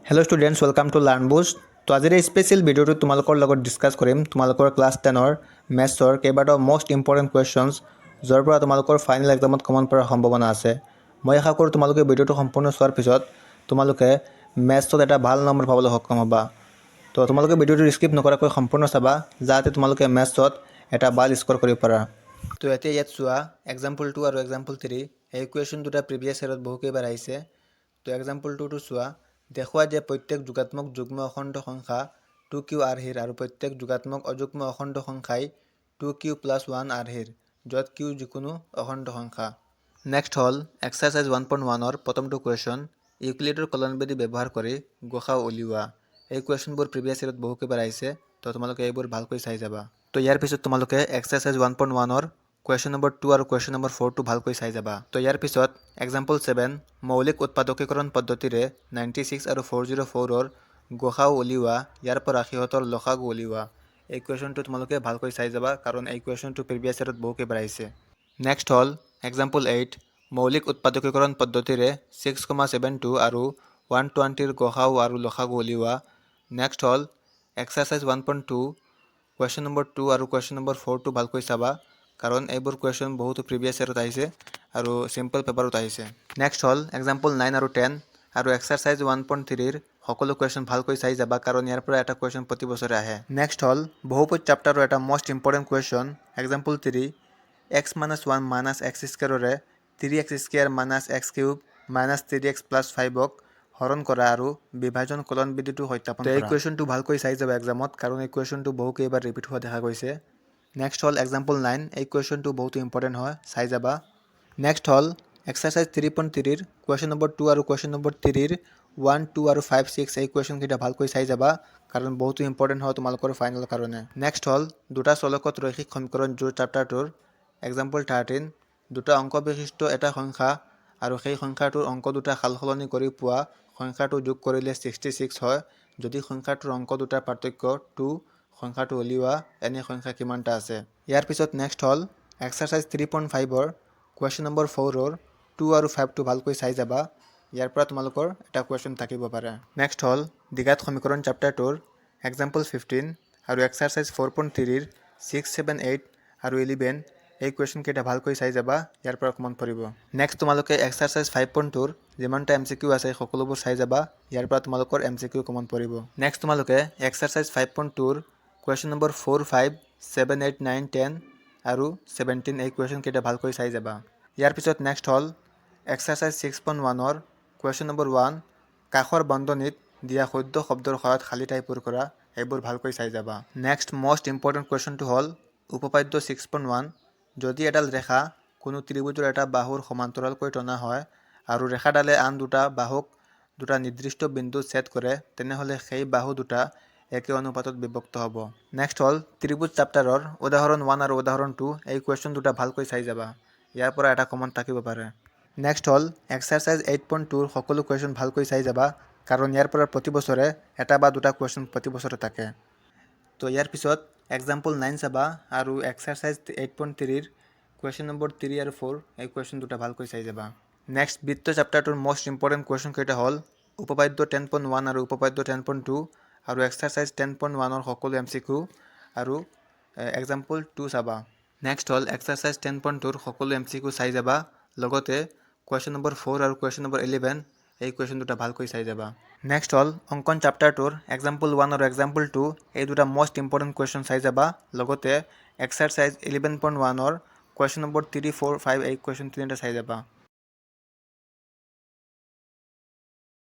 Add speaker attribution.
Speaker 1: Hello' students welcome to learn Boost. তো আজিৰ এই স্পেচিয়েল ভিডিঅ'টোত তোমালোকৰ লগত ডিছকাছ কৰিম তোমালোকৰ ক্লাছ 10ৰ মেথছৰ কেইবাটাও মষ্ট ইম্পৰ্টেণ্ট কুৱেশ্যনছ য'ৰ পৰা তোমালোকৰ ফাইনেল এক্সামত কমন পৰাৰ সম্ভাৱনা আছে। মই আশা কৰোঁ তোমালোকে ভিডিঅ'টো সম্পূৰ্ণ চোৱাৰ পিছত তোমালোকে মেথছত এটা ভাল নম্বৰ পাবলৈ সক্ষম হ'বা। তো তোমালোকে ভিডিঅ'টো স্কিপ নকৰাকৈ সম্পূৰ্ণ চাবা যাতে তোমালোকে মেথছত এটা ভাল স্ক'ৰ কৰিব পাৰা। তো এতিয়া ইয়াত চোৱা এক্সাম্পল 2 আৰু এক্সাম্পল 3 এই কুৱেশ্যন দুটা প্ৰিভিয়াছ ইয়েৰত বহুকেইবাৰ আহিছে। তো এক্সাম্পল 2টো চোৱা, দেখুৱাই যে প্ৰত্যেক যোগাত্মক যুগ্ম অখণ্ড সংখ্যা 2q আৰ্হিৰ আৰু প্ৰত্যেক যোগাত্মক অযুগ্ম অখণ্ড সংখ্যাই 2q + 1 আৰ্হিৰ, য'ত q যিকোনো অখণ্ড সংখ্যা। নেক্সট হ'ল এক্সাৰচাইজ 1.1ৰ প্ৰথমটো কুৱেশ্যন, ইউক্লিডৰ কলনবিধি ব্যৱহাৰ কৰি গসাউ উলিওৱা। এই কুৱেশ্যনবোৰ প্ৰিভিয়াছ ইয়েৰত বহুকেইবাৰ আহিছে, তো তোমালোকে এইবোৰ ভালকৈ চাই যাবা। তো ইয়াৰ পিছত তোমালোকে এক্সাৰচাইজ 1.1ৰ কুৱেশ্যন নম্বৰ 2 আৰু কুৱেশ্যন নম্বৰ 4টো ভালকৈ চাই যাবা। তো ইয়াৰ পিছত এক্সাম্পল 7 মৌলিক উৎপাদকীকৰণ পদ্ধতিৰে 96 আৰু 404ৰ গসাউ উলিওৱা, ইয়াৰ পৰা সিহঁতৰ লসাগু উলিওৱা। এই কুৱেশ্যনটো তোমালোকে ভালকৈ চাই যাবা কাৰণ এই কুৱেশ্যনটো প্ৰিভিয়াছ ইয়েৰত বহুকেইবাৰ আহিছে। নেক্সট হ'ল এক্সাম্পল 8 মৌলিক উৎপাদকীকৰণ পদ্ধতিৰে 6,72 আৰু 120ৰ গসাউ আৰু লসাগু উলিওৱা। নেক্সট হ'ল এক্সাৰচাইজ 1.2 কুৱেশ্যন নম্বৰ 2 আৰু কুৱেশ্যন নম্বৰ 4টো ভালকৈ চাবা কাৰণ এইবোৰ কুৱেশ্যন বহুতো প্ৰিভিয়াছ ইয়েৰত আহিছে আৰু চিম্পল পেপাৰত আহিছে। নেক্সট হ'ল এক্সাম্পল 9 আৰু 10 আৰু এক্সাৰচাইজ 1.3ৰ সকলো কুৱেশ্যন ভালকৈ চাই যাবা কাৰণ ইয়াৰ পৰা এটা কুৱেশ্যন প্ৰতি বছৰে আহে। নেক্সট হ'ল বহুপদ চেপ্টাৰৰ এটা most important question example 3 x - 1 - x² 3x² - x³ - 3x + 5ক হৰণ কৰা আৰু বিভাজন কলনবিধিটো সত্যাপন কৰা। এই কুৱেশ্যনটো ভালকৈ চাই যাবা এক্সামত কাৰণ এই কুৱেশ্যনটো বহুকেইবাৰ ৰিপিট হোৱা দেখা গৈছে। নেক্সট হ'ল এক্সাম্পল 9 এই কুৱেশ্যনটো বহুতো ইম্পৰ্টেণ্ট হয়, চাই যাবা। নেক্সট হ'ল এক্সাৰচাইজ 3.3ৰ কুৱেশ্যন নম্বৰ 2 আৰু কুৱেশ্যন নম্বৰ 3ৰ 1, 2 আৰু 5, 6 এই কুৱেশ্যনকেইটা ভালকৈ চাই যাবা কাৰণ বহুতো ইম্পৰ্টেণ্ট হয় তোমালোকৰ ফাইনেলৰ কাৰণে। নেক্সট হ'ল দুটা চলকত ৰৈখিক সমীকৰণ জোৰ চেপ্টাৰটোৰ এক্সাম্পল 13 দুটা অংক বিশিষ্ট এটা সংখ্যা আৰু সেই সংখ্যাটোৰ অংক দুটা সালসলনি কৰি পোৱা সংখ্যাটো যোগ কৰিলে 66 হয়। যদি সংখ্যাটোৰ অংক দুটাৰ পাৰ্থক্য 2 সংখ্যাটো উলিওৱা এনে সংখ্যা কিমানটা আছে। ইয়াৰ পিছত নেক্সট হ'ল এক্সাৰচাইজ 3.5ৰ কুৱেশ্যন নম্বৰ 4ৰ 2 আৰু 5টো ভালকৈ চাই যাবা, ইয়াৰ পৰা তোমালোকৰ এটা কুৱেশ্যন থাকিব পাৰে। নেক্সট হ'ল দ্বিঘাত সমীকৰণ চেপ্টাৰটোৰ এক্সাম্পল 15 আৰু এক্সাৰচাইজ 4.3ৰ 6, 7, 8 আৰু 11 এই কুৱেশ্যনকেইটা ভালকৈ চাই যাবা, ইয়াৰ পৰা কমন পৰিব। নেক্সট তোমালোকে এক্সাৰচাইজ 5.2ৰ যিমানটা MCQ আছে সকলোবোৰ চাই যাবা, ইয়াৰ পৰা তোমালোকৰ MCQ কমন পৰিব। নেক্সট তোমালোকে এক্সাৰচাইজ 5.2ৰ কুৱেশ্যন নম্বৰ 4, 5, 7, 8, 9, 10 আৰু 17 এই কুৱেশ্যনকেইটা ভালকৈ চাই যাবা। ইয়াৰ পিছত নেক্সট হ'ল এক্সাৰচাইজ 6.1ৰ কুৱেশ্যন নম্বৰ 1 কাষৰ বন্ধনীত দিয়া শুদ্ধ শব্দৰ সহায়ত খালী ঠাই পূৰ কৰা, এইবোৰ ভালকৈ চাই যাবা। নেক্সট মষ্ট ইম্পৰ্টেণ্ট কুৱেশ্যনটো হ'ল উপপাদ্য 6.1 যদি এডাল ৰেখা কোনো ত্ৰিভুজৰ এটা বাহুৰ সমান্তৰালকৈ টনা হয় আৰু ৰেখাডালে আন দুটা বাহুক দুটা নিৰ্দিষ্ট বিন্দুত ছেদ কৰে তেনেহ'লে সেই বাহু দুটা একে অনুপাতত বিভক্ত হ'ব। নেক্সট হ'ল ত্ৰিভুজ চেপ্টাৰৰ উদাহৰণ 1 আৰু উদাহৰণ 2 এই কুৱেশ্যন দুটা ভালকৈ চাই যাবা, ইয়াৰ পৰা এটা কমন থাকিব পাৰে। নেক্সট হ'ল এক্সাৰচাইজ 8.2ৰ সকলো কুৱেশ্যন ভালকৈ চাই যাবা কাৰণ ইয়াৰ পৰা প্ৰতি বছৰে এটা বা দুটা কুৱেশ্যন প্ৰতি বছৰে থাকে। তো ইয়াৰ পিছত এক্সাম্পল 9 চাবা আৰু এক্সাৰচাইজ 8.3ৰ কুৱেশ্যন নম্বৰ 3 আৰু 4 এই কুৱেশ্যন দুটা ভালকৈ চাই যাবা। নেক্সট বৃত্ত চেপ্টাৰটোৰ মষ্ট ইম্পৰ্টেণ্ট কুৱেশ্যন কেইটা হ'ল উপপাদ্য 10.1 আৰু উপপাদ্য 10.2 আৰু এক্সাৰচাইজ 10.1ৰ সকলো MCQ আৰু এক্সাম্পল 2 চাবা। নেক্সট হ'ল এক্সাৰচাইজ 10.2ৰ সকলো MCQ চাই যাবা, লগতে কুৱেশ্যন নম্বৰ 4 আৰু কুৱেশ্যন নম্বৰ 11 এই কুৱেশ্যন দুটা ভালকৈ চাই যাবা। নেক্সট হ'ল অংকন চেপ্টাৰটোৰ এক্সাম্পল 1 আৰু এক্সাম্পল 2 এই দুটা মষ্ট ইম্পৰ্টেণ্ট কুৱেশ্যন চাই যাবা, লগতে এক্সাৰচাইজ 11.1ৰ কুৱেশ্যন নম্বৰ 3, 4, 5 এই কুৱেশ্যন তিনিটা চাই যাবা।